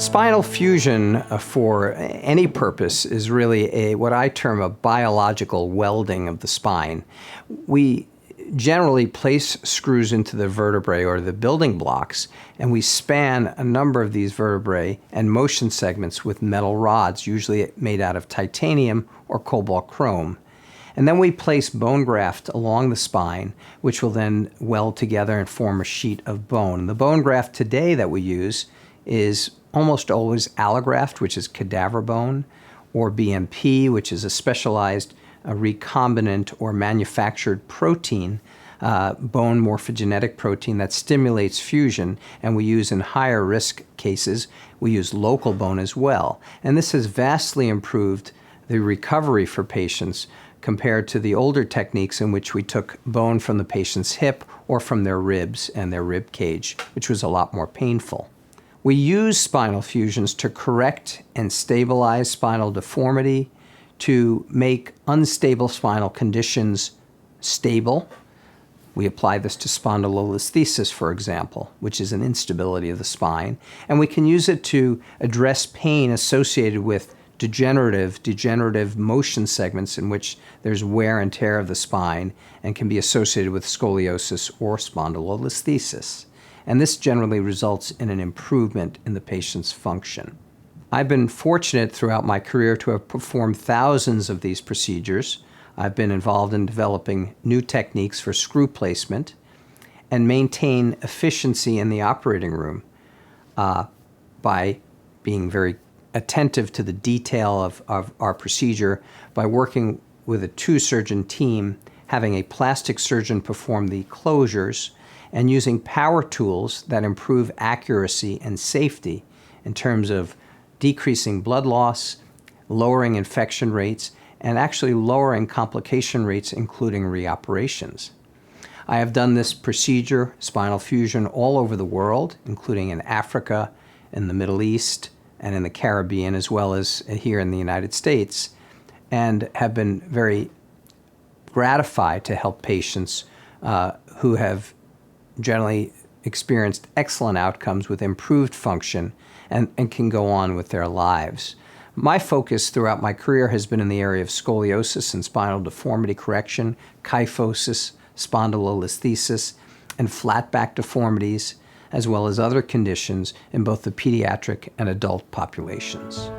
Spinal fusion for any purpose is really what I term a biological welding of the spine. We generally place screws into the vertebrae or the building blocks, and we span a number of these vertebrae and motion segments with metal rods, usually made out of titanium or cobalt chrome. And then we place bone graft along the spine, which will then weld together and form a sheet of bone. The bone graft today that we use is almost always allograft, which is cadaver bone, or BMP, which is a specialized recombinant or manufactured protein, bone morphogenetic protein that stimulates fusion, and we use in higher risk cases, we use local bone as well. And this has vastly improved the recovery for patients compared to the older techniques in which we took bone from the patient's hip or from their ribs and their rib cage, which was a lot more painful. We use spinal fusions to correct and stabilize spinal deformity, to make unstable spinal conditions stable. We apply this to spondylolisthesis, for example, which is an instability of the spine. And we can use it to address pain associated with degenerative motion segments in which there's wear and tear of the spine and can be associated with scoliosis or spondylolisthesis. And this generally results in an improvement in the patient's function. I've been fortunate throughout my career to have performed thousands of these procedures. I've been involved in developing new techniques for screw placement and maintain efficiency in the operating room by being very attentive to the detail of our procedure, by working with a two-surgeon team, having a plastic surgeon perform the closures, and using power tools that improve accuracy and safety in terms of decreasing blood loss, lowering infection rates, and actually lowering complication rates, including reoperations. I have done this procedure, spinal fusion, all over the world, including in Africa, in the Middle East, and in the Caribbean, as well as here in the United States, and have been very gratified to help patients who have generally experienced excellent outcomes with improved function and can go on with their lives. My focus throughout my career has been in the area of scoliosis and spinal deformity correction, kyphosis, spondylolisthesis, and flat back deformities, as well as other conditions in both the pediatric and adult populations.